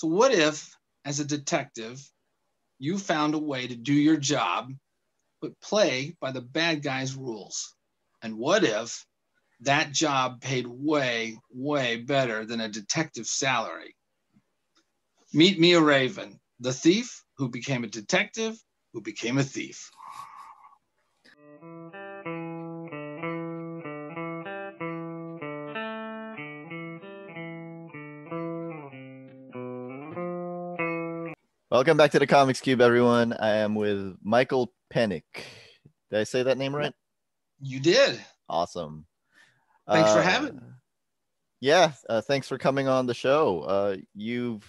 So what if, as a detective, you found a way to do your job, but play by the bad guy's rules? And what if that job paid way, way better than a detective's salary? Meet me a Raven, the thief who became a detective, who became a thief. Welcome back to the Comics Cube, everyone. I am with Michael Penick. Did I say that name right? You did. Awesome. Thanks for having me. Yeah, thanks for coming on the show. You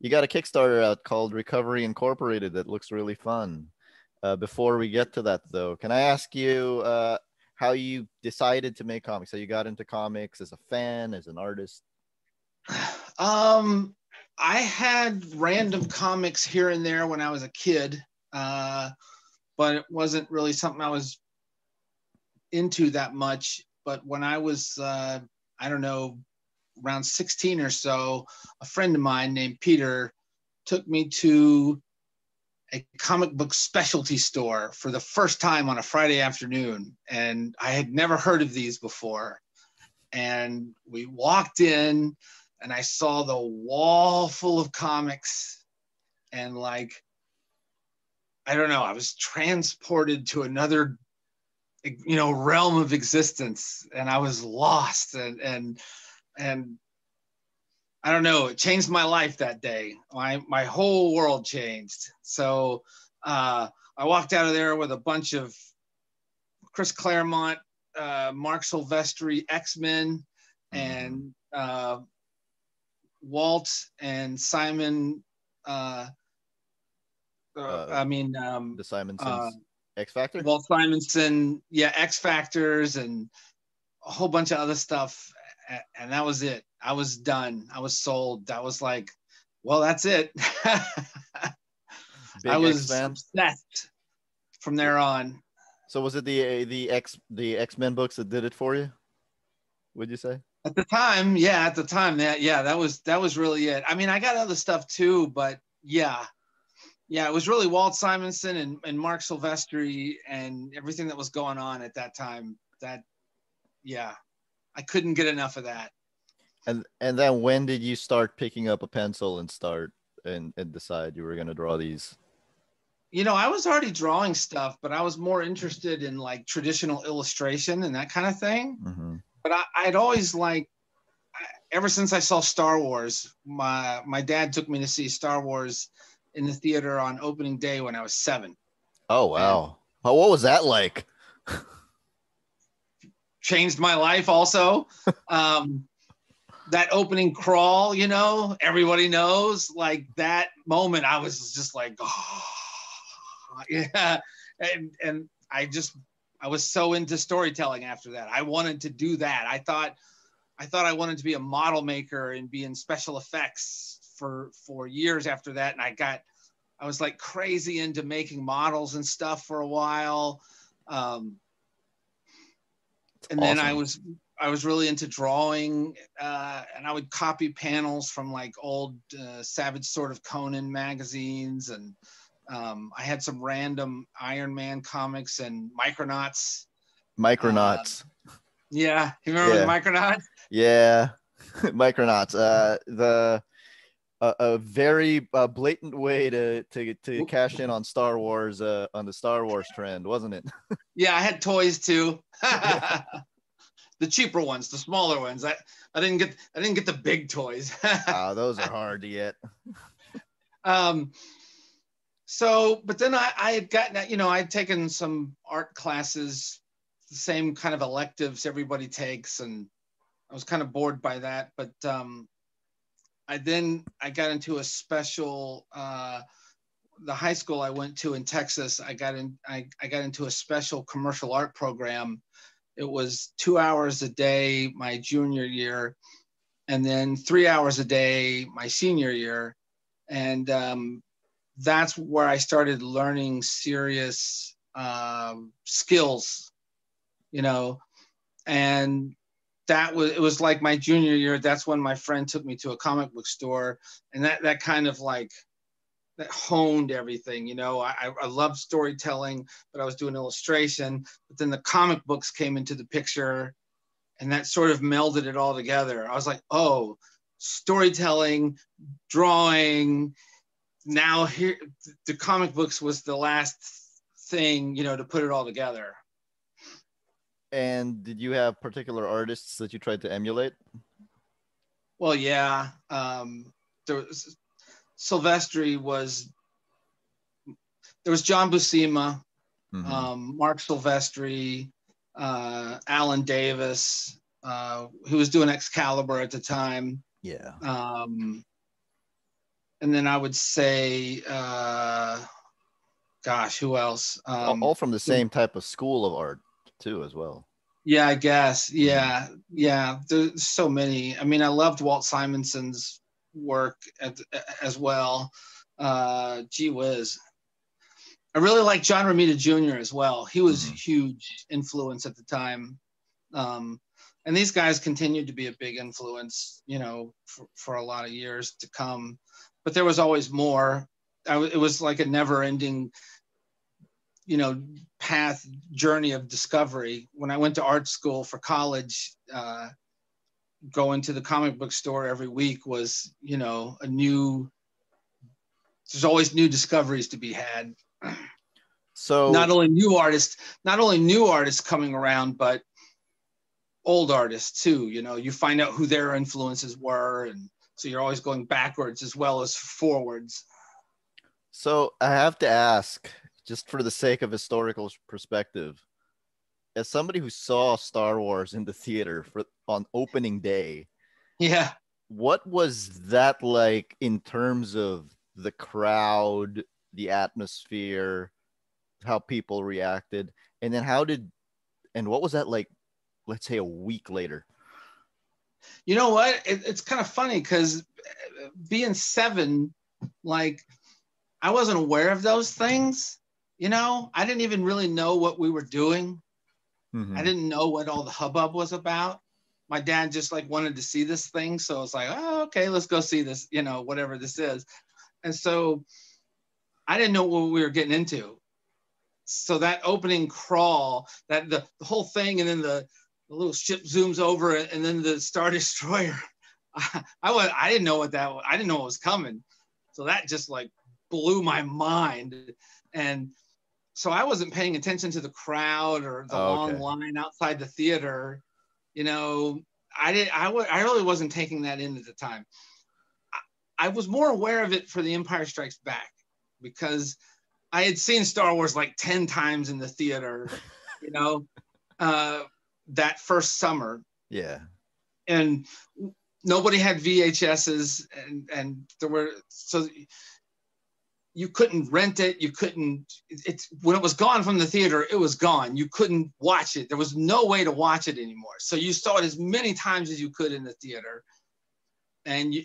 got a Kickstarter out called Recovery Incorporated that looks really fun. Before we get to that, though, can I ask you how you decided to make comics? How you got into comics as a fan, as an artist? I had random comics here and there when I was a kid, but it wasn't really something I was into that much. But when I was, I don't know, around 16 or so, a friend of mine named Peter took me to a comic book specialty store for the first time on a Friday afternoon. And I had never heard of these before. And we walked in, and I saw the wall full of comics, and like, I don't know, I was transported to another, realm of existence, and I was lost, and I don't know, it changed my life that day. My whole world changed. So I walked out of there with a bunch of Chris Claremont, Mark Silvestri X-Men, and Walt and Simon. The Simonsons X Factor. Walt Simonson, yeah, X Factors, and a whole bunch of other stuff, and that was it. I was done. I was sold. That was like, well, that's it. I was obsessed from there on. So was it the X-Men books that did it for you? Would you say? At the time, that was really it. I mean, I got other stuff too, but yeah, it was really Walt Simonson and Mark Silvestri and everything that was going on at that time. That, yeah, I couldn't get enough of that. And then when did you start picking up a pencil and decide you were going to draw these? I was already drawing stuff, but I was more interested in like traditional illustration and that kind of thing. Mm-hmm. But I'd always ever since I saw Star Wars, my dad took me to see Star Wars in the theater on opening day when I was 7. Oh, wow. What was that like? Changed my life also. That opening crawl, everybody knows, like that moment, I was just like, oh, yeah. And I was so into storytelling after that. I wanted to do that. I thought I wanted to be a model maker and be in special effects for years after that. And I was like crazy into making models and stuff for a while. And then I was really into drawing, and I would copy panels from like old Savage Sword of Conan magazines, and I had some random Iron Man comics and Micronauts. Yeah, you remember the Micronauts? Yeah, Micronauts. A very blatant way to cash in on Star Wars, on the Star Wars trend, wasn't it? Yeah, I had toys too. The cheaper ones, the smaller ones. I didn't get the big toys. Those are hard to get. So, but then I had gotten, I'd taken some art classes, the same kind of electives everybody takes, and I was kind of bored by that. But I got into a special, the high school I went to in Texas. I got into a special commercial art program. It was 2 hours a day my junior year, and then 3 hours a day my senior year. And that's where I started learning serious skills, and it was like my junior year. That's when my friend took me to a comic book store, and that kind of like that honed everything. You know, I loved storytelling, but I was doing illustration. But then the comic books came into the picture, and that sort of melded it all together. I was like, oh, storytelling, drawing. Now here, the comic books was the last thing, you know, to put it all together. And did you have particular artists that you tried to emulate? Well, yeah. There was Silvestri was there was John Buscema, Mark Silvestri, Alan Davis, who was doing Excalibur at the time. Yeah. And then I would say, gosh, who else? All from the same type of school of art too, as well. Yeah, I guess. Yeah, yeah. There's so many. I mean, I loved Walt Simonson's work as well. Gee whiz. I really like John Romita Jr. as well. He was a huge influence at the time. And these guys continued to be a big influence, you know, for a lot of years to come. But there was always more. It was like a never-ending, you know, journey of discovery. When I went to art school for college, going to the comic book store every week was, you know, there's always new discoveries to be had. So not only new artists coming around, but old artists too. You know, you find out who their influences were, and so you're always going backwards as well as forwards. So I have to ask, just for the sake of historical perspective, as somebody who saw Star Wars in the theater on opening day, yeah, what was that like in terms of the crowd, the atmosphere, how people reacted, and then what was that like, let's say a week later? You know what? It's kind of funny because being 7, like I wasn't aware of those things. You know, I didn't even really know what we were doing. I didn't know what all the hubbub was about. My dad just like wanted to see this thing. So it's like, oh, okay, let's go see this, you know, whatever this is. And so I didn't know what we were getting into. So that opening crawl, that the whole thing, and then the little ship zooms over it, and then the Star Destroyer. I didn't know I didn't know what was coming. So that just like blew my mind. And so I wasn't paying attention to the crowd or the long line outside the theater. You know, I really wasn't taking that in at the time. I was more aware of it for The Empire Strikes Back, because I had seen Star Wars like 10 times in the theater, you know, that first summer. Yeah. And nobody had VHSs, and there were, so you couldn't rent it. You couldn't, when it was gone from the theater, it was gone. You couldn't watch it. There was no way to watch it anymore. So you saw it as many times as you could in the theater. And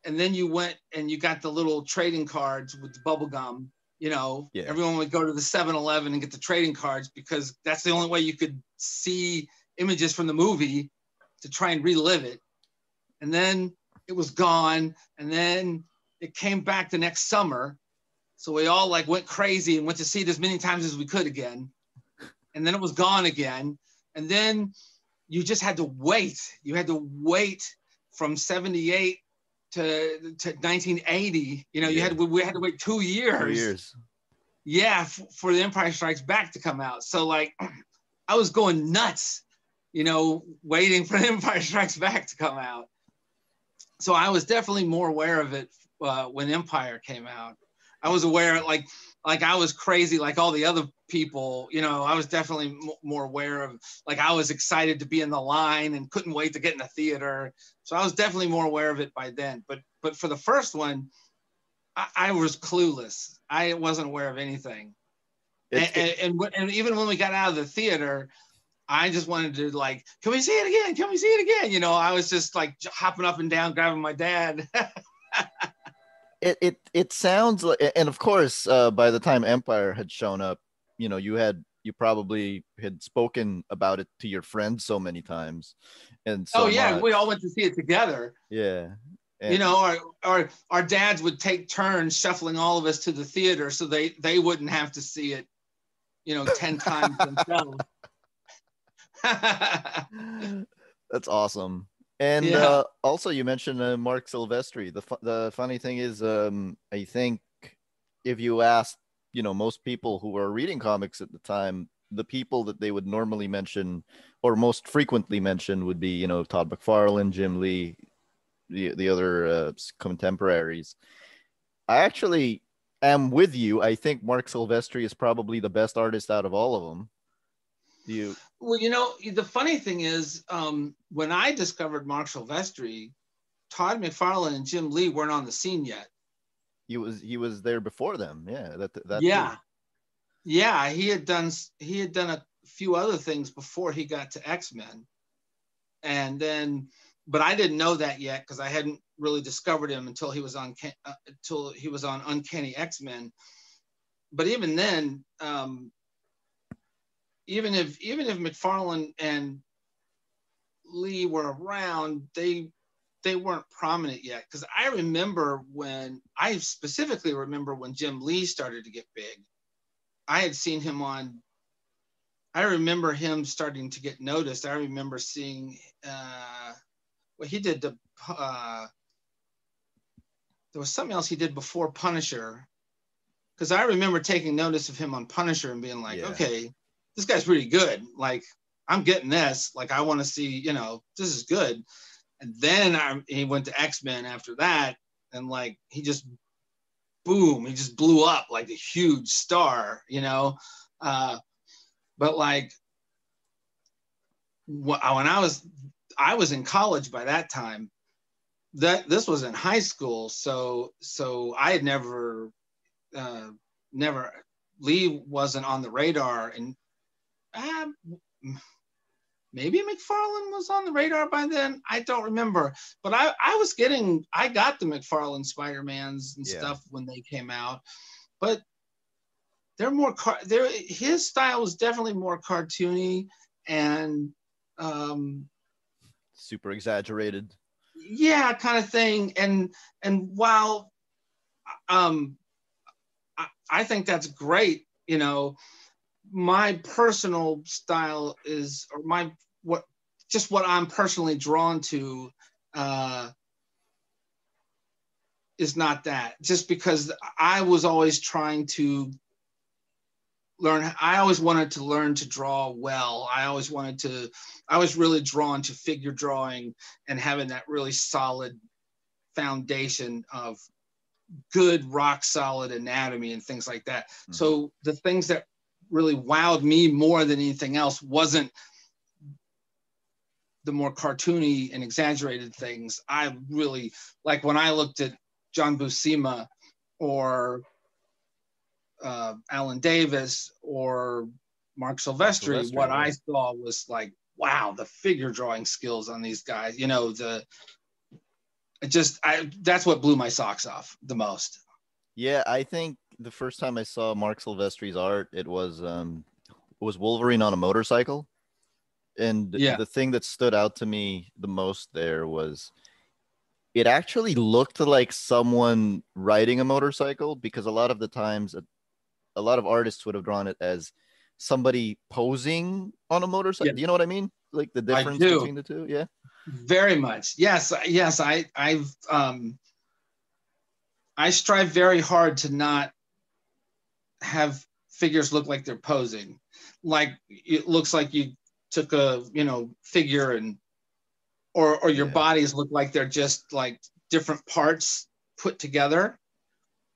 then you went and you got the little trading cards with the bubble gum. You know, everyone would go to the 7-Eleven and get the trading cards, because that's the only way you could see images from the movie to try and relive it. And then it was gone. And then it came back the next summer. So we all like went crazy and went to see it as many times as we could again. And then it was gone again. And then you just had to wait. You had to wait from 78 to 1980. You know, we had to wait 2 years. 2 years. Yeah, for The Empire Strikes Back to come out. So like, I was going nuts, you know, waiting for The Empire Strikes Back to come out. So I was definitely more aware of it when Empire came out. I was aware, like I was crazy, like all the other people, you know. I was definitely more aware of, like, I was excited to be in the line and couldn't wait to get in the theater. So I was definitely more aware of it by then. But for the first one, I was clueless. I wasn't aware of anything. And even when we got out of the theater, I just wanted to, like, can we see it again? Can we see it again? You know, I was just like hopping up and down, grabbing my dad. It sounds like, and of course, by the time Empire had shown up, you know, you had you probably had spoken about it to your friends so many times and Oh so yeah, we all much. went to see it together. Yeah. You And know, our dads would take turns shuffling all of us to the theater so they wouldn't have to see it, 10 times themselves. that's awesome. And Yeah. also, you mentioned Mark Silvestri. The funny thing is, I think if you ask, most people who were reading comics at the time, the people that they would normally mention or most frequently mention would be, Todd McFarlane, Jim Lee, the other contemporaries. I actually am with you. I think Mark Silvestri is probably the best artist out of all of them. Do you? Well, the funny thing is, when I discovered Mark Silvestri, Todd McFarlane and Jim Lee weren't on the scene yet. He was there before them. Yeah, that too. Yeah. Yeah, he had done a few other things before he got to X-Men. And then, but I didn't know that yet because I hadn't really discovered him until he was on Uncanny X-Men. But even then, even if McFarlane and Lee were around, they weren't prominent yet. Because I specifically remember when Jim Lee started to get big. I had seen him I remember him starting to get noticed. I remember seeing he did there was something else he did before Punisher. Because I remember taking notice of him on Punisher and being like, okay, this guy's pretty good. Like, I'm getting this. Like, I want to see, this is good. And then he went to X-Men after that. And like, he just blew up like a huge star, but like, when I was in college by that time. This was in high school, so I had never Lee wasn't on the radar, and maybe McFarlane was on the radar by then. I don't remember, but I got the McFarlane Spider-Mans and stuff when they came out, but they're more his style was definitely more cartoony and super exaggerated. Yeah, kind of thing. And while I think that's great, my personal style is, or what I'm personally drawn to is not that. Just because I was always trying to I always wanted to learn to draw well. I was really drawn to figure drawing and having that really solid foundation of good rock solid anatomy and things like that. Mm-hmm. So the things that really wowed me more than anything else wasn't the more cartoony and exaggerated things. I really, like when I looked at John Buscema or Alan Davis or Mark Silvestri, what I saw was like, wow, the figure drawing skills on these guys, that's what blew my socks off the most. Yeah, I think the first time I saw Mark Silvestri's art, it was Wolverine on a motorcycle. And the thing that stood out to me the most there was it actually looked like someone riding a motorcycle, because a lot of the times a lot of artists would have drawn it as somebody posing on a motorcycle. Yeah. Do you know what I mean? Like the difference between the two? Yeah. Very much. Yes. I strive very hard to not have figures look like they're posing. Like it looks like you took a, figure and or your bodies look like they're just like different parts put together.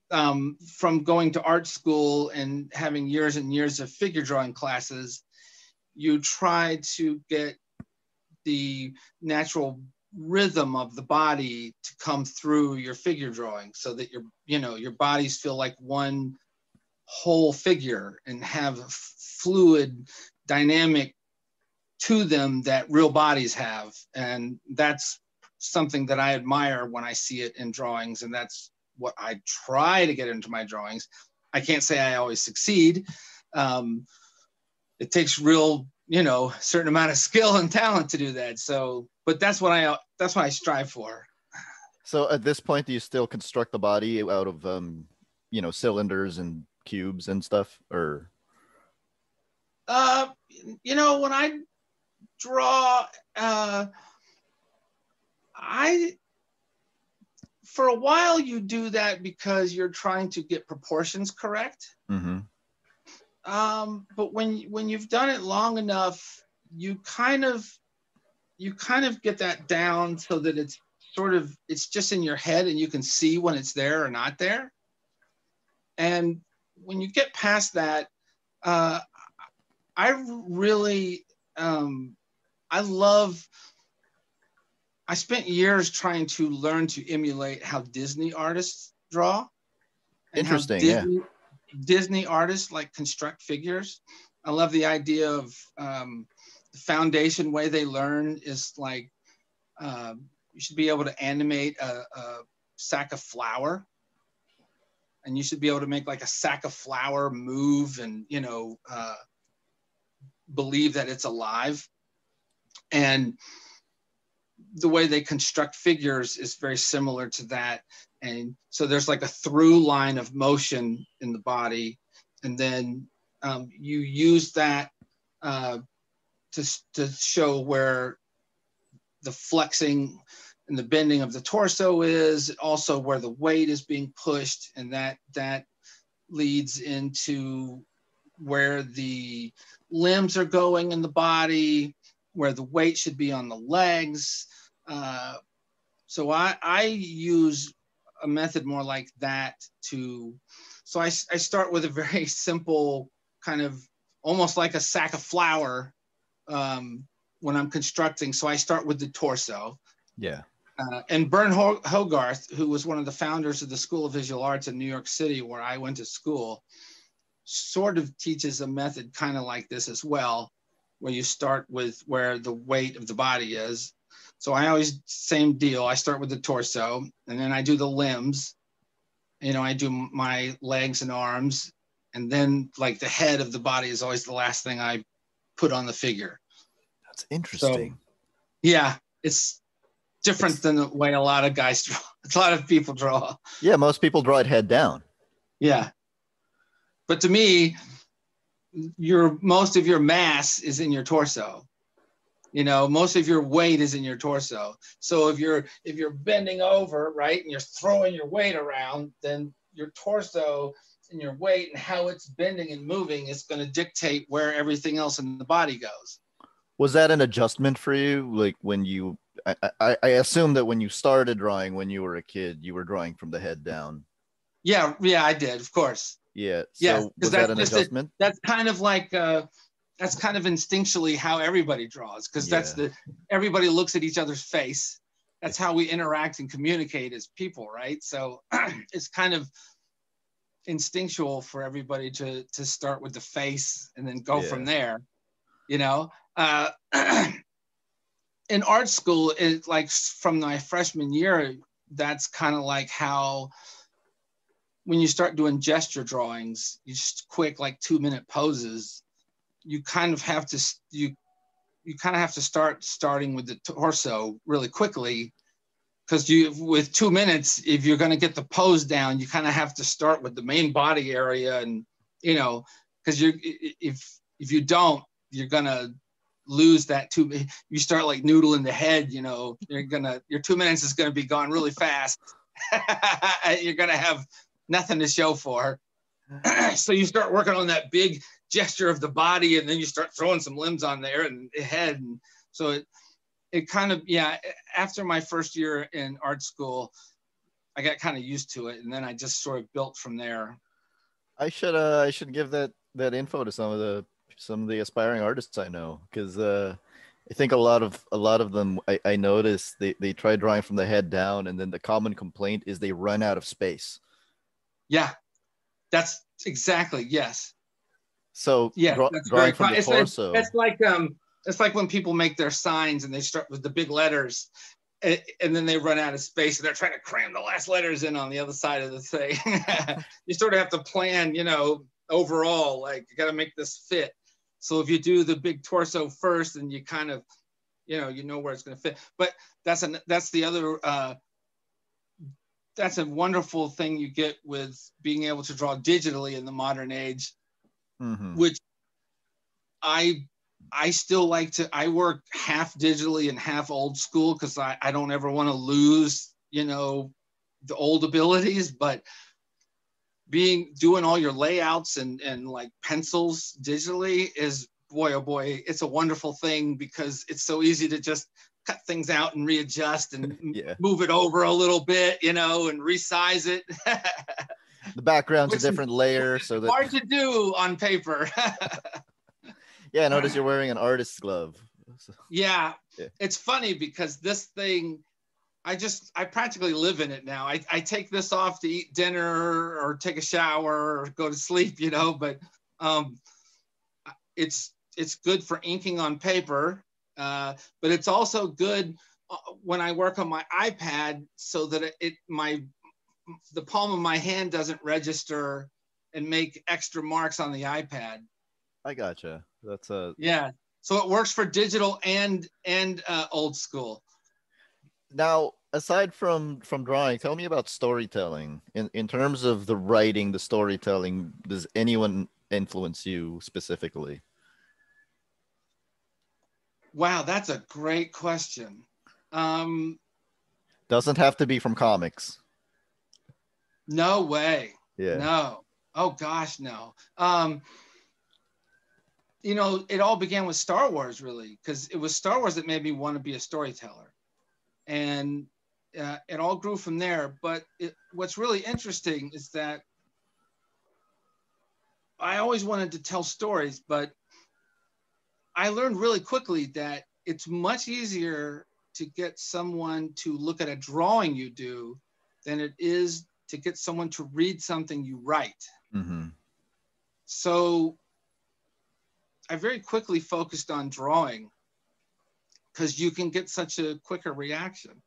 From going to art school and having years and years of figure drawing classes, you try to get the natural rhythm of the body to come through your figure drawing so that your bodies feel like one whole figure and have fluid dynamic to them that real bodies have. And that's something that I admire when I see it in drawings, and that's what I try to get into my drawings. I can't say I always succeed, it takes real, certain amount of skill and talent to do that. So, but that's what I strive for. So at this point, do you still construct the body out of cylinders and cubes and stuff, or? When I draw, I for a while you do that because you're trying to get proportions correct. Mm-hmm. But when you've done it long enough, you kind of get that down so that it's just in your head and you can see when it's there or not there. And when you get past that, I really, I spent years trying to learn to emulate how Disney artists draw and Interesting, yeah. Disney artists like construct figures. I love the idea of the foundation way they learn is like, you should be able to animate a sack of flour, and you should be able to make like a sack of flour move and, believe that it's alive. And the way they construct figures is very similar to that. And so there's like a through line of motion in the body. And then you use that to show where the flexing and the bending of the torso is, also where the weight is being pushed. And that leads into where the limbs are going in the body, where the weight should be on the legs. So I use a method more like that so I start with a very simple kind of almost like a sack of flour when I'm constructing. So I start with the torso. Yeah. And Bern Hogarth, who was one of the founders of the School of Visual Arts in New York City, where I went to school, sort of teaches a method kind of like this as well, where you start with where the weight of the body is. So I always, same deal. I start with the torso, and then I do the limbs. I do my legs and arms, and then like the head of the body is always the last thing I put on the figure. That's interesting. So, yeah, it's different than the way a lot of guys draw. A lot of people draw. Yeah, most people draw it head down. Yeah. But to me, most of your mass is in your torso. Most of your weight is in your torso. So if you're bending over, right, and you're throwing your weight around, then your torso and your weight and how it's bending and moving is going to dictate where everything else in the body goes. Was that an adjustment for you? Like when you, I assume that when you started drawing when you were a kid, you were drawing from the head down. Yeah, I did, of course. Yeah. So was that an adjustment? That's kind of like that's kind of instinctually how everybody draws, because everybody looks at each other's face. That's how we interact and communicate as people, right? So it's kind of instinctual for everybody to start with the face and then go from there. In art school, it's like from my freshman year, that's kind of like how when you start doing gesture drawings, you just quick like 2-minute poses, you kind of have to starting with the torso really quickly, because with 2 minutes, if you're going to get the pose down, you kind of have to start with the main body area, and because if you don't, you're going to lose that you start like noodling the head, your 2 minutes is going to be gone really fast. You're going to have nothing to show for. So you start working on that big gesture of the body, and then you start throwing some limbs on there and the head. And so it kind of, after my first year in art school, I got kind of used to it, and then I just sort of built from there. I should give that info to some of the aspiring artists I know, because I think a lot of them I noticed they try drawing from the head down, and then the common complaint is they run out of space. Yeah, that's exactly, yes. So that's drawing from the torso. It's like when people make their signs and they start with the big letters, and then they run out of space and they're trying to cram the last letters in on the other side of the thing. You sort of have to plan, overall, like you got to make this fit. So if you do the big torso first, and you kind of, you know where it's going to fit. But that's the other, that's a wonderful thing you get with being able to draw digitally in the modern age, which I still like to. I work half digitally and half old school because I don't ever want to lose, the old abilities. But doing all your layouts and like pencils digitally is, boy, oh boy, it's a wonderful thing, because it's so easy to just cut things out and readjust and move it over a little bit, and resize it. The background's a different layer, so that hard to do on paper. Yeah, I notice you're wearing an artist's glove. Yeah. It's funny because this thing, I practically live in it now. I take this off to eat dinner or take a shower or go to sleep, but it's good for inking on paper, but it's also good when I work on my iPad, so that the palm of my hand doesn't register and make extra marks on the iPad. I gotcha. That's yeah. So it works for digital and old school. Now, aside from drawing, tell me about storytelling. In terms of the writing, the storytelling, does anyone influence you specifically? Wow, that's a great question. Doesn't have to be from comics. No way. Yeah. No. Oh gosh, no. It all began with Star Wars, really, because it was Star Wars that made me want to be a storyteller. And it all grew from there. But what's really interesting is that I always wanted to tell stories, but I learned really quickly that it's much easier to get someone to look at a drawing you do than it is to get someone to read something you write. So I very quickly focused on drawing, because you can get such a quicker reaction.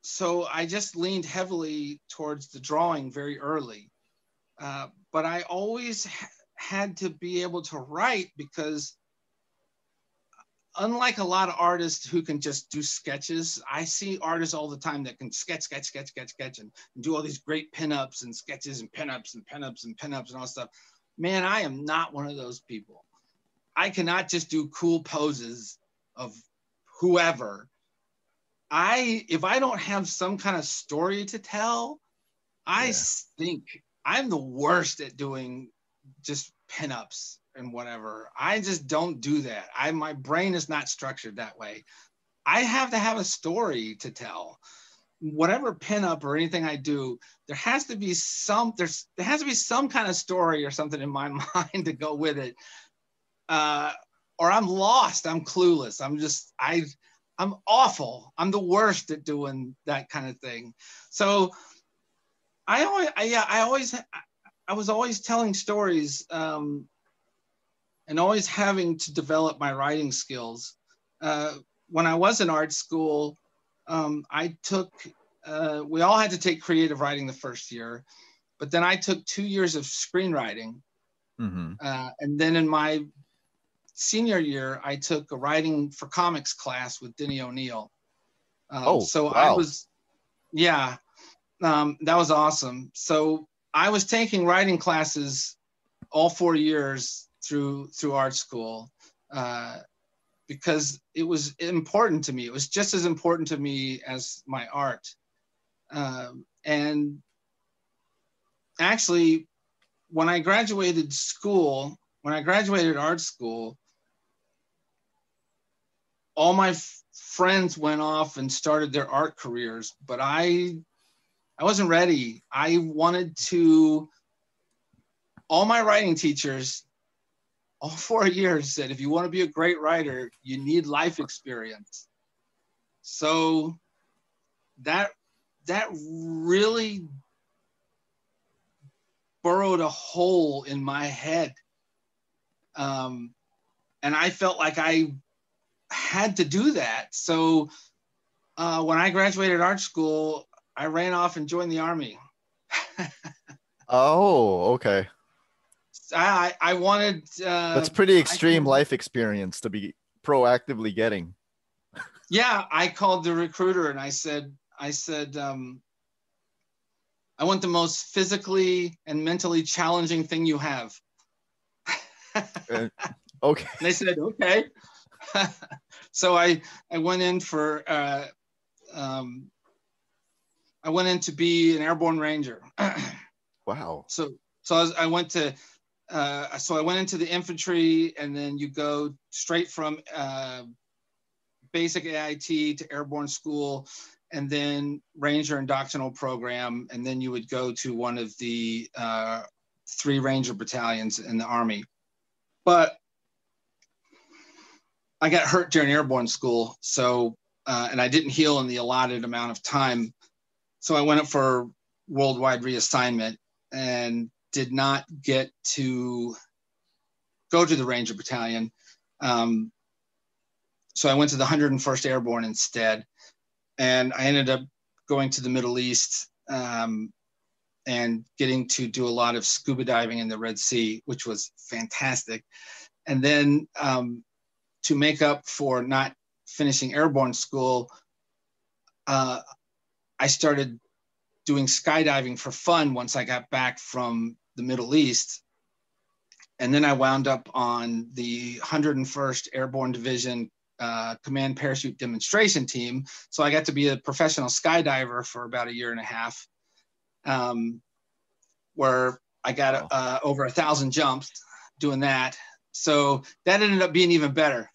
So I just leaned heavily towards the drawing very early. But I always had to be able to write, because unlike a lot of artists who can just do sketches, I see artists all the time that can sketch, and do all these great pinups and sketches and pinups and pinups and pinups and all that stuff. Man, I am not one of those people. I cannot just do cool poses of whoever. If I don't have some kind of story to tell, I think I'm the worst at doing just pinups and whatever. I just don't do that. My brain is not structured that way. I have to have a story to tell. Whatever pinup or anything I do, there has to be some kind of story or something in my mind to go with it. Or I'm lost. I'm clueless. I'm awful. I'm the worst at doing that kind of thing. So I was always telling stories, and always having to develop my writing skills. When I was in art school, we all had to take creative writing the first year, but then I took 2 years of screenwriting. And then in my senior year, I took a writing for comics class with Denny O'Neil. So wow. I was, that was awesome. So I was taking writing classes all 4 years through art school, because it was important to me. It was just as important to me as my art. And actually, when I graduated art school, all my friends went off and started their art careers, but I wasn't ready. All my writing teachers, all 4 years, said, if you want to be a great writer, you need life experience. So that really burrowed a hole in my head. And I felt like I had to do that. So when I graduated art school, I ran off and joined the Army. Oh, okay. I wanted. That's pretty extreme life experience to be proactively getting. Yeah, I called the recruiter and I said, I want the most physically and mentally challenging thing you have. Okay. And they said, okay. So I went in for I went in to be an airborne ranger. Wow. So I went to so I went into the infantry, and then you go straight from basic AIT to airborne school, and then ranger and doctrinal program, and then you would go to one of the 3 ranger battalions in the Army. But I got hurt during airborne school, so and I didn't heal in the allotted amount of time. So I went up for worldwide reassignment and did not get to go to the Ranger Battalion. So I went to the 101st Airborne instead, and I ended up going to the Middle East and getting to do a lot of scuba diving in the Red Sea, which was fantastic. And then to make up for not finishing airborne school, I started doing skydiving for fun once I got back from the Middle East. And then I wound up on the 101st Airborne Division Command Parachute Demonstration Team. So I got to be a professional skydiver for about a year and a half, where I got over 1,000 jumps doing that. So that ended up being even better.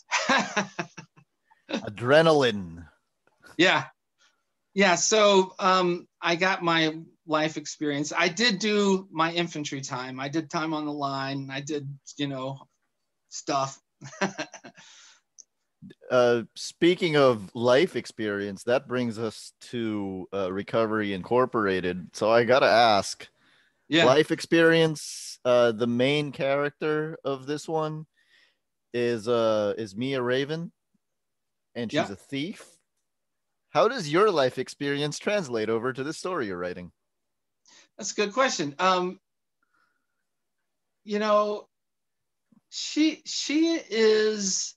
Adrenaline. Yeah. Yeah. So I got my life experience. I did do my infantry time. I did time on the line. I did, stuff. Speaking of life experience, that brings us to Recovery Incorporated. So I gotta ask, life experience. The main character of this one is Mia Raven, and she's a thief. How does your life experience translate over to the story you're writing? That's a good question. She is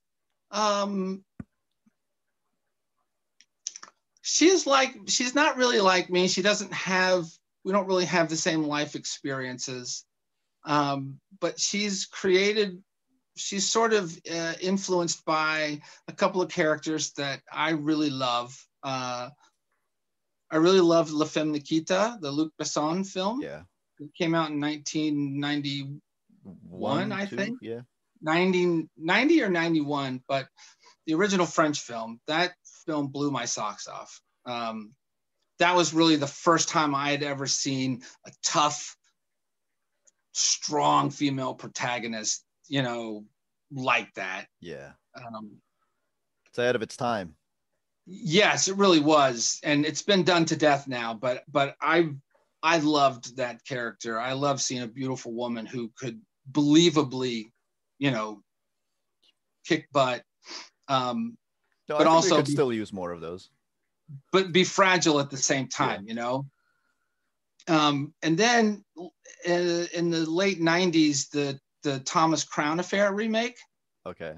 she's not really like me. We don't really have the same life experiences. But she's sort of influenced by a couple of characters that I really love. I really love La Femme Nikita, the Luc Besson film. Yeah. It came out in 1991, I think. Yeah. 90 or 91, but the original French film, that film blew my socks off. That was really the first time I had ever seen a tough, strong female protagonist, like that. Yeah. It's ahead of its time. Yes, it really was. And it's been done to death now, but I loved that character. I love seeing a beautiful woman who could believably, kick butt. No, but also we could still use more of those. But be fragile at the same time, And then in the late 90s, the Thomas Crown Affair remake. Okay.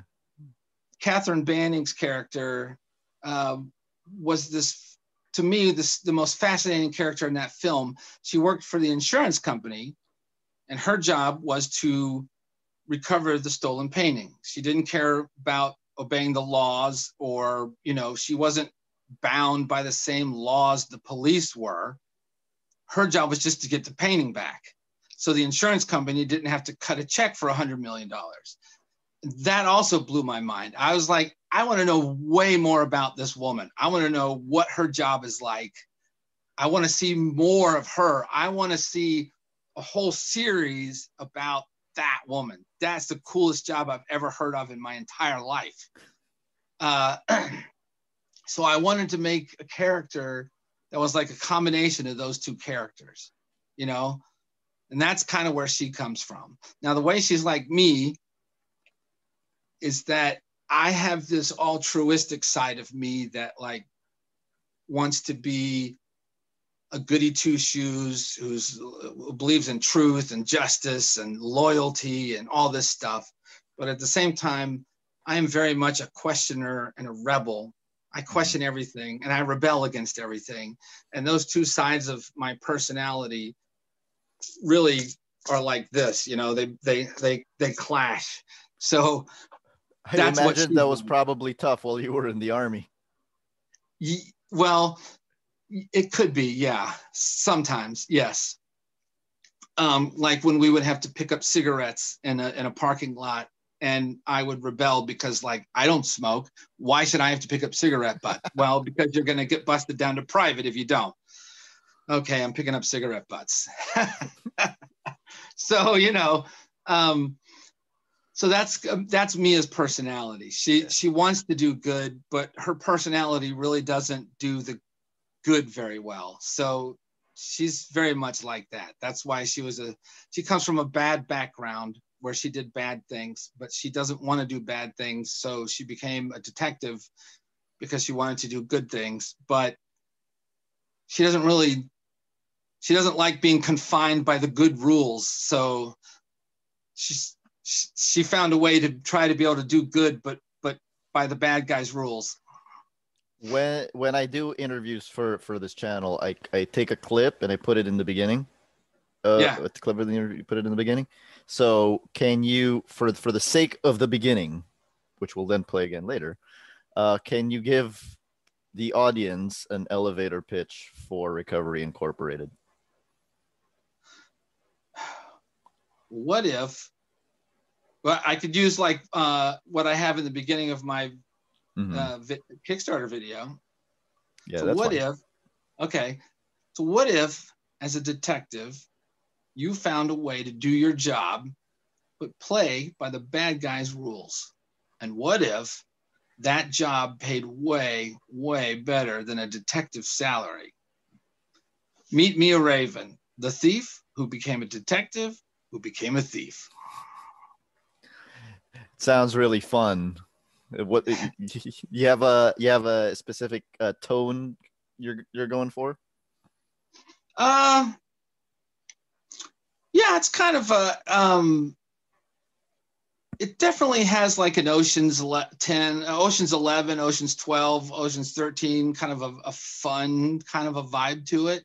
Catherine Banning's character was to me, the most fascinating character in that film. She worked for the insurance company, and her job was to recover the stolen painting. She didn't care about obeying the laws, or, she wasn't bound by the same laws the police were. Her job was just to get the painting back. So the insurance company didn't have to cut a check for $100 million. That also blew my mind. I was like, I want to know way more about this woman. I want to know what her job is like. I want to see more of her. I want to see a whole series about that woman. That's the coolest job I've ever heard of in my entire life. So I wanted to make a character that was like a combination of those two characters, and that's kind of where she comes from. Now, the way she's like me is that I have this altruistic side of me that like wants to be a goody two shoes who believes in truth and justice and loyalty and all this stuff. But at the same time, I am very much a questioner and a rebel. I question everything and I rebel against everything. And those two sides of my personality really are like this, you know, they clash. So I that's what imagine that was probably tough while you were in the Army. Well, it could be, yeah. Sometimes, yes. Like when we would have to pick up cigarettes in a parking lot, and I would rebel because, like, I don't smoke. Why should I have to pick up cigarette butt? Well, because you're going to get busted down to private if you don't. Okay, I'm picking up cigarette butts. So, you know, so that's Mia's personality. She wants to do good, but her personality really doesn't do the good very well. So she's very much like that. That's why she comes from a bad background where she did bad things, but she doesn't want to do bad things. So she became a detective because she wanted to do good things, but she doesn't like being confined by the good rules. So she found a way to try to be able to do good, but by the bad guys' rules. When I do interviews for this channel, I take a clip and I put it in the beginning. The clip of the interview, put it in the beginning. So can you, for the sake of the beginning, which we'll then play again later, can you give the audience an elevator pitch for Recovery Incorporated? What if? Well, I could use like what I have in the beginning of my Kickstarter video. Yeah, so that's what fine. if? Okay, so what if, as a detective, you found a way to do your job, but play by the bad guys' rules? And what if that job paid way, way better than a detective's salary? Meet Mia Raven, the thief who became a detective, who became a thief. Sounds really fun. What you have a specific tone you're going for? Yeah, it's kind of a it definitely has like an Ocean's 10, Ocean's 11, Ocean's 12, Ocean's 13, kind of a fun kind of a vibe to it.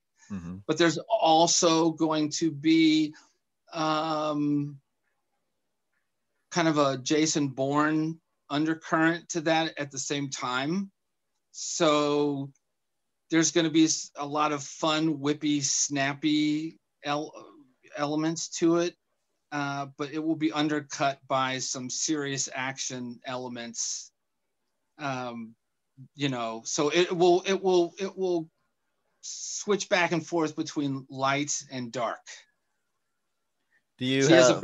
But there's also going to be kind of a Jason Bourne undercurrent to that at the same time. So there's going to be a lot of fun, whippy, snappy elements to it. But it will be undercut by some serious action elements. You know, so it will switch back and forth between light and dark. She has a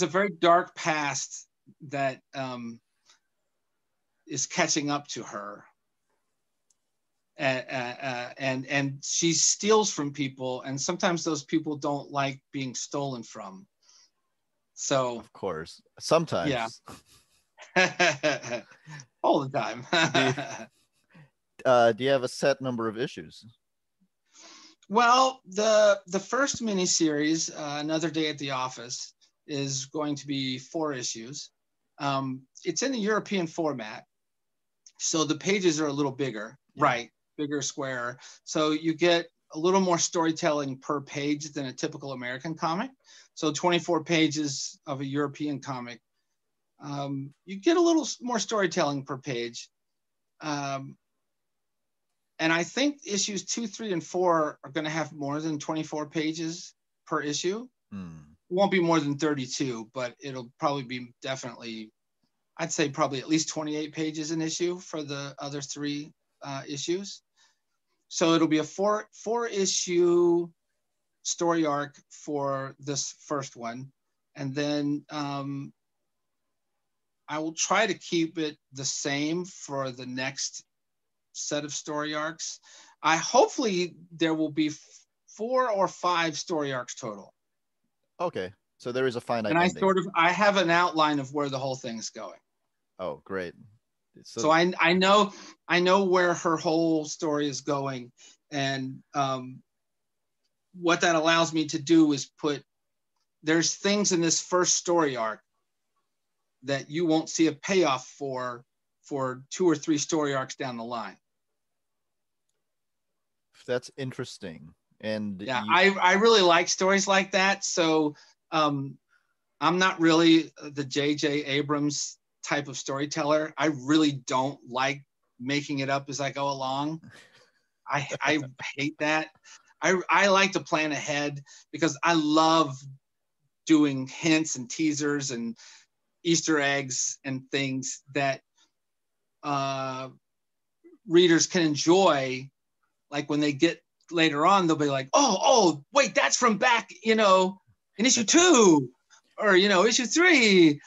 very dark past that is catching up to her. And she steals from people, and sometimes those people don't like being stolen from. So of course, sometimes, yeah, all the time. Do you have a set number of issues? Well, the first miniseries, Another Day at the Office, is going to be 4 issues. It's in the European format, so the pages are a little bigger, right? Bigger, square. So you get a little more storytelling per page than a typical American comic. So 24 pages of a European comic, you get a little more storytelling per page. And I think issues 2, 3, and 4 are going to have more than 24 pages per issue. It won't be more than 32, but it'll probably be definitely, I'd say probably at least 28 pages an issue for the other 3 issues. So it'll be a 4 issue story arc for this first one. And then I will try to keep it the same for the next set of story arcs. Hopefully there will be 4 or 5 story arcs total. Okay, so there is a finite and ending. I have an outline of where the whole thing's going. Oh, great. So I know where her whole story is going, And what that allows me to do is there's things in this first story arc that you won't see a payoff for 2 or 3 story arcs down the line. That's interesting. And yeah, I really like stories like that. So I'm not really the J.J. Abrams type of storyteller. I really don't like making it up as I go along. I hate that. I like to plan ahead because I love doing hints and teasers and Easter eggs and things that readers can enjoy. Like when they get later on, they'll be like, oh, wait, that's from back, in issue 2 or, issue 3,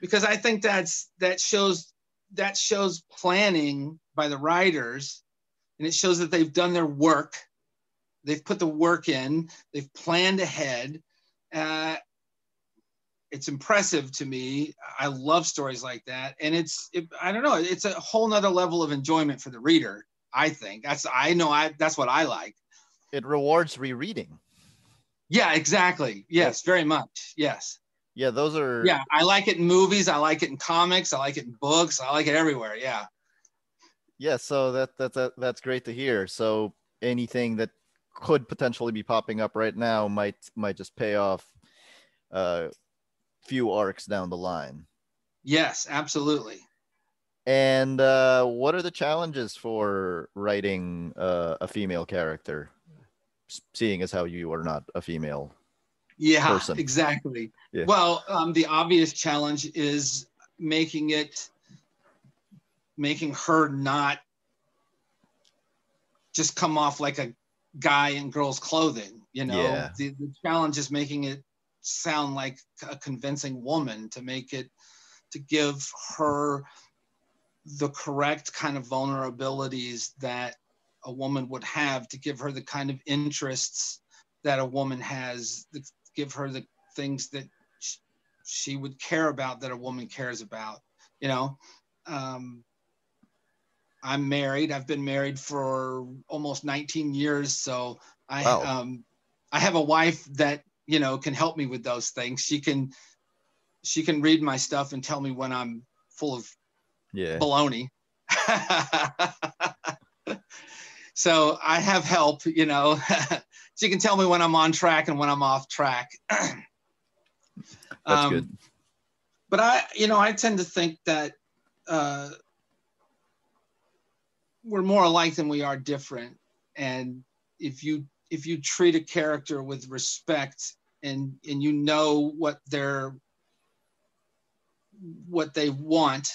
because I think that shows planning by the writers, and it shows that they've done their work. They've put the work in, they've planned ahead. It's impressive to me. I love stories like that. And I don't know, it's a whole nother level of enjoyment for the reader. I think that's what I like. It rewards rereading. Yeah, exactly. Yes, very much. Yes. Yeah, those are. Yeah, I like it in movies. I like it in comics. I like it in books. I like it everywhere. Yeah. Yeah, so that's great to hear. So anything that could potentially be popping up right now might just pay off few arcs down the line. Yes, absolutely. And what are the challenges for writing a female character, seeing as how you are not a female person? Exactly. Yeah. Well, the obvious challenge is making her not just come off like a guy in girl's clothing. Yeah. The challenge is making it sound like a convincing woman, to give her the correct kind of vulnerabilities that a woman would have, to give her the kind of interests that a woman has, to give her the things that she would care about, that a woman cares about. I'm married. I've been married for almost 19 years. So I have a wife that, can help me with those things. She can read my stuff and tell me when I'm full of baloney. So I have help, she can tell me when I'm on track and when I'm off track. That's good. But I tend to think that we're more alike than we are different. And if you treat a character with respect and what they want,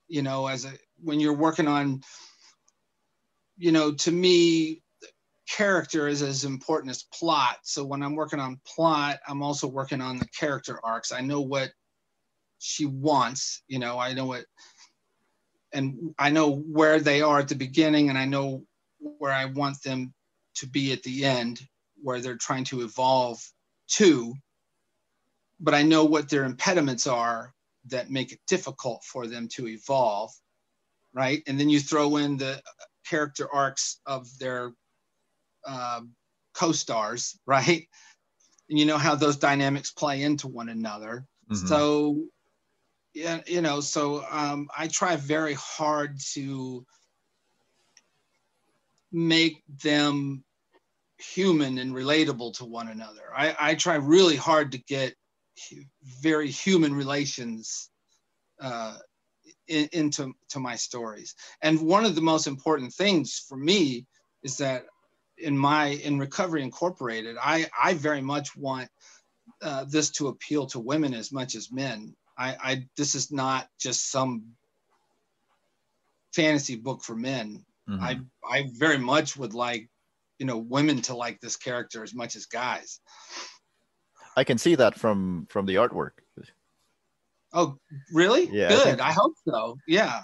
when you're working on, to me, character is as important as plot. So when I'm working on plot, I'm also working on the character arcs. I know what she wants, I know and I know where they are at the beginning, and I know where I want them to be at the end, where they're trying to evolve to, but I know what their impediments are that make it difficult for them to evolve, right? And then you throw in the character arcs of their co-stars, right? And you know how those dynamics play into one another. Mm-hmm. So, I try very hard to make them human and relatable to one another. I try really hard to get very human relations into my stories. And one of the most important things for me is that in Recovery Incorporated, I very much want this to appeal to women as much as men. This is not just some fantasy book for men. Mm-hmm. I very much would like, women to like this character as much as guys. I can see that from the artwork. Oh, really? Yeah. Good. I hope so. Yeah.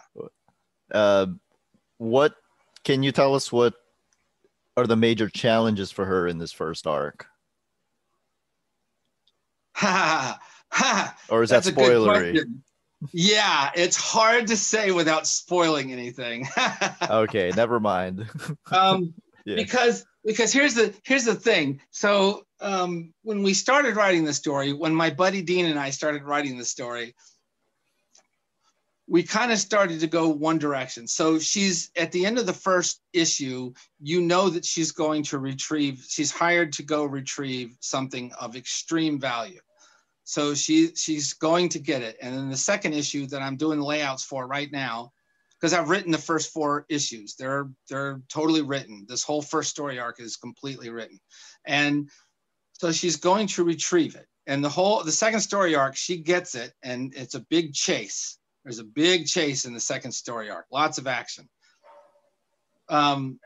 What can you tell us? What are the major challenges for her in this first arc? Or is that spoilery? Yeah, it's hard to say without spoiling anything. Okay, never mind. because here's the thing. So when we started writing the story, when my buddy Dean and I started writing the story, we kind of started to go one direction. So she's at the end of the first issue, you know that she's going to retrieve, she's hired to go retrieve something of extreme value. So she's going to get it. And in the second issue that I'm doing layouts for right now, because I've written the first 4 issues, they're totally written. This whole first story arc is completely written. And so she's going to retrieve it. And the second story arc, she gets it, and it's a big chase. There's a big chase in the second story arc, lots of action. But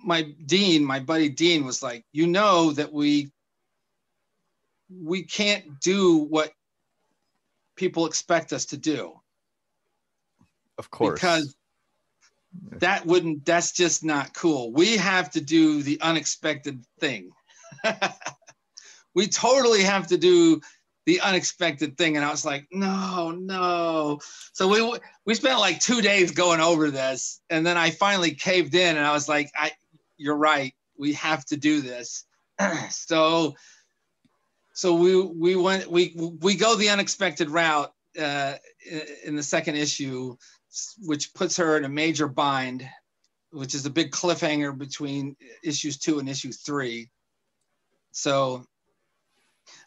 my buddy Dean was like, you know that we can't do what people expect us to do. Of course. Because that's just not cool. We have to do the unexpected thing. We totally have to do the unexpected thing. And I was like, no. So we spent like 2 days going over this. And then I finally caved in and I was like, you're right. We have to do this. So we go the unexpected route in the second issue, which puts her in a major bind, which is a big cliffhanger between issues 2 and issue 3. So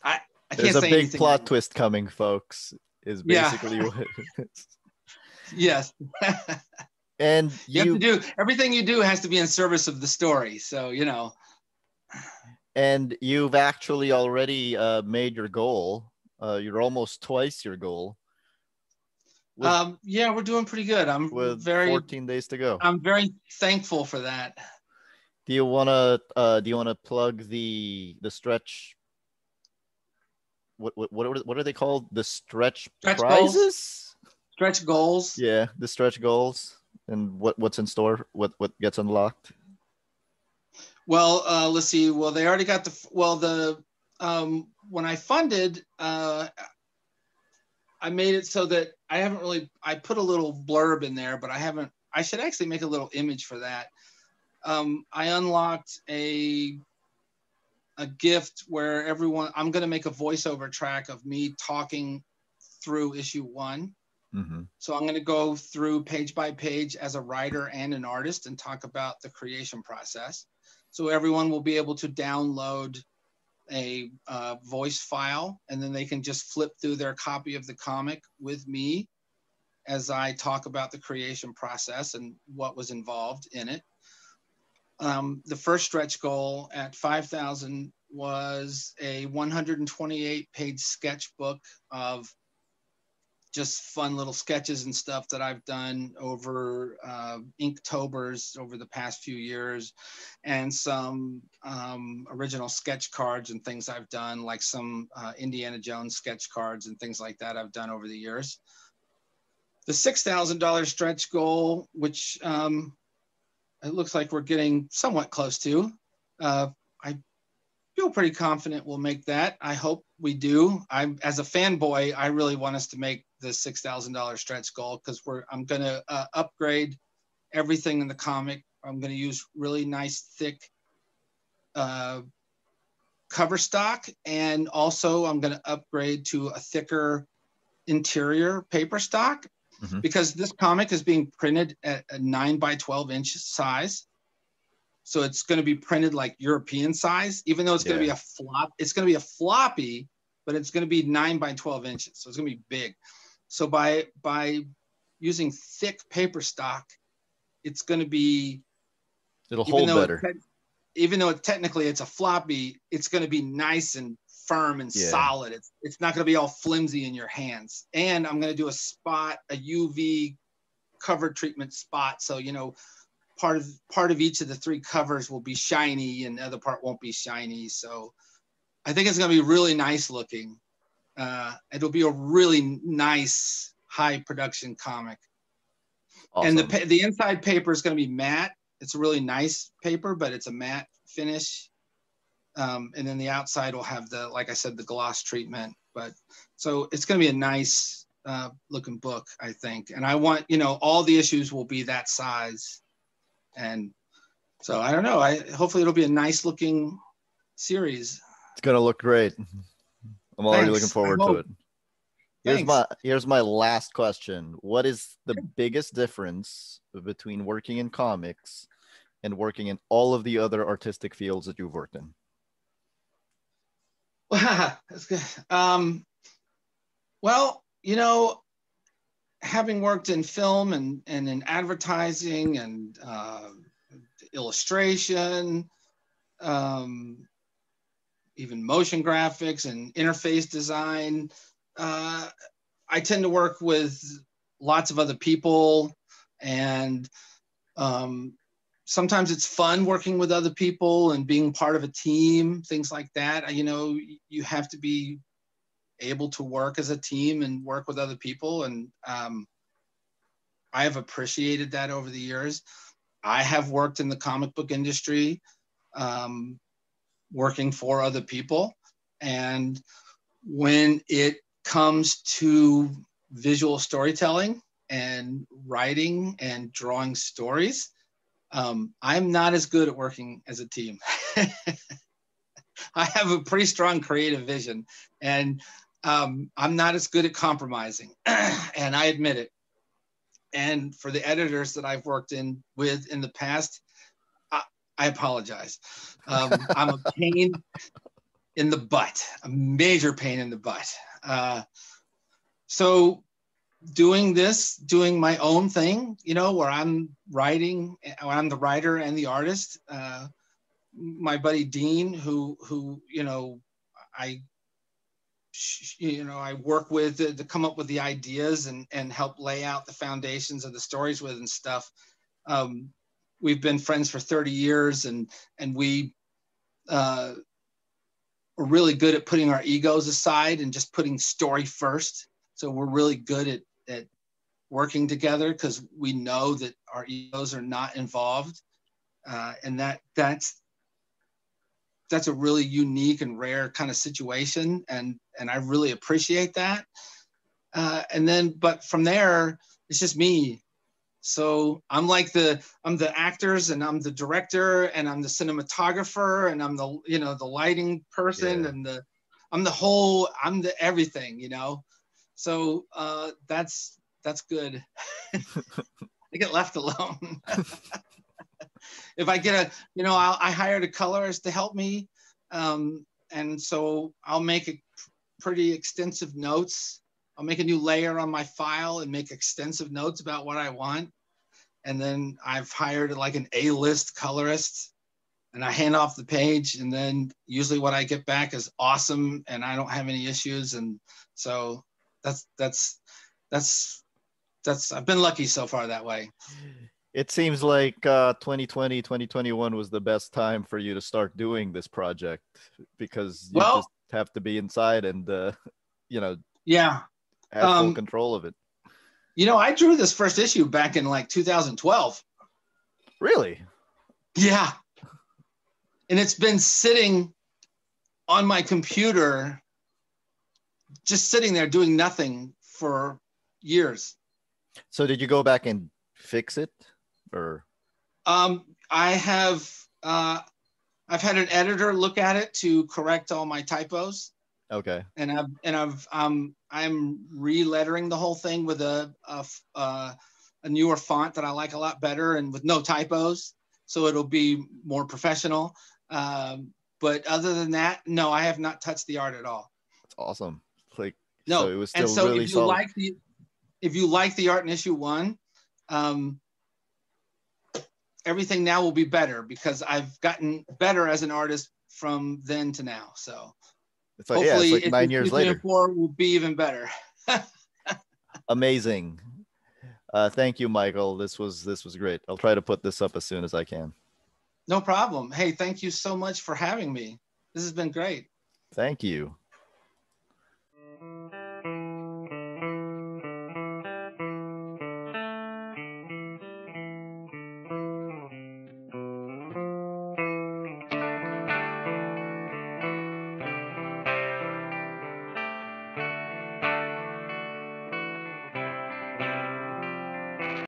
I There's can't say a big anything plot more. twist coming, folks, is basically what it is. Yes. And you have to do everything you do has to be in service of the story. So, you know. And you've actually already made your goal. You're almost twice your goal. Yeah, we're doing pretty good. With 14 days to go. I'm very thankful for that. Do you wanna plug the stretch? What are they called? The stretch prizes? Goals. Stretch goals. Yeah, the stretch goals, and what's in store. What gets unlocked. Well, let's see. Well, they already got when I funded, I made it so that I put a little blurb in there, but I should actually make a little image for that. I unlocked a gift where I'm going to make a voiceover track of me talking through issue 1. Mm-hmm. So I'm going to go through page by page as a writer and an artist and talk about the creation process. So everyone will be able to download a voice file, and then they can just flip through their copy of the comic with me as I talk about the creation process and what was involved in it. The first stretch goal at 5,000 was a 128-page sketchbook of just fun little sketches and stuff that I've done over Inktober's over the past few years, and some original sketch cards and things I've done, like some Indiana Jones sketch cards and things like that I've done over the years. The $6,000 stretch goal, which it looks like we're getting somewhat close to. I feel pretty confident we'll make that. I hope we do. As a fanboy, I really want us to make the $6,000 stretch goal, because I'm going to upgrade everything in the comic. I'm going to use really nice, thick cover stock, and also I'm going to upgrade to a thicker interior paper stock. Mm-hmm. Because this comic is being printed at a 9 by 12 inch size. So it's going to be printed like European size, even though it's going to be it's going to be a floppy, but it's going to be 9 by 12 inches. So it's going to be big. So by using thick paper stock, it's going to be, it'll hold better. Even though technically it's a floppy, it's going to be nice and firm and solid. It's not going to be all flimsy in your hands. And I'm going to do a UV cover treatment spot. So, you know, part of each of the 3 covers will be shiny and the other part won't be shiny. So I think it's going to be really nice looking. It'll be a really nice high production comic. Awesome. And the inside paper is going to be matte. It's a really nice paper, but it's a matte finish. And then the outside will have like I said, the gloss treatment. But so it's going to be a nice looking book, I think. And I want, all the issues will be that size. And so I don't know. Hopefully it'll be a nice looking series. It's gonna look great. I'm already looking forward to it. Here's my last question. What is the biggest difference between working in comics and working in all of the other artistic fields that you've worked in? That's good. Well, having worked in film and in advertising and illustration, even motion graphics and interface design, I tend to work with lots of other people, and sometimes it's fun working with other people and being part of a team, things like that. You have to be able to work as a team and work with other people. And I have appreciated that over the years. I have worked in the comic book industry, working for other people. And when it comes to visual storytelling and writing and drawing stories, I'm not as good at working as a team. I have a pretty strong creative vision, and I'm not as good at compromising, and I admit it. And for the editors that I've worked with in the past, I apologize. I'm a pain in the butt, a major pain in the butt. So doing my own thing, where I'm writing, where I'm the writer and the artist, my buddy Dean, who I work with to come up with the ideas and help lay out the foundations of the stories with and stuff. We've been friends for 30 years, and we are really good at putting our egos aside and just putting story first. So we're really good at working together because we know that our egos are not involved, and that's a really unique and rare kind of situation, and I really appreciate that. But from there, it's just me. So I'm the actors, and I'm the director, and I'm the cinematographer, and I'm the lighting person, and I'm the everything, So that's good. I get left alone. If I get I hired a colorist to help me. And so I'll make pretty extensive notes. I'll make a new layer on my file and make extensive notes about what I want. And then I've hired like an A-list colorist, and I hand off the page. And then usually what I get back is awesome, and I don't have any issues. And so that's I've been lucky so far that way. It seems like 2020, 2021 was the best time for you to start doing this project, because you just have to be inside and, have full control of it. I drew this first issue back in like 2012. Really? Yeah. And it's been sitting on my computer, just sitting there doing nothing for years. So did you go back and fix it? Or I've had an editor look at it to correct all my typos. Okay. And I'm re-lettering the whole thing with a newer font that I like a lot better, and with no typos, so it'll be more professional. But other than that, no, I have not touched the art at all. That's awesome. No, so it was still really solid. If you like the art in issue 1, everything now will be better, because I've gotten better as an artist from then to now. So it's hopefully it's like 9 years later. 4 will be even better. Amazing. Thank you, Michael. This was great. I'll try to put this up as soon as I can. No problem. Hey, thank you so much for having me. This has been great. Thank you.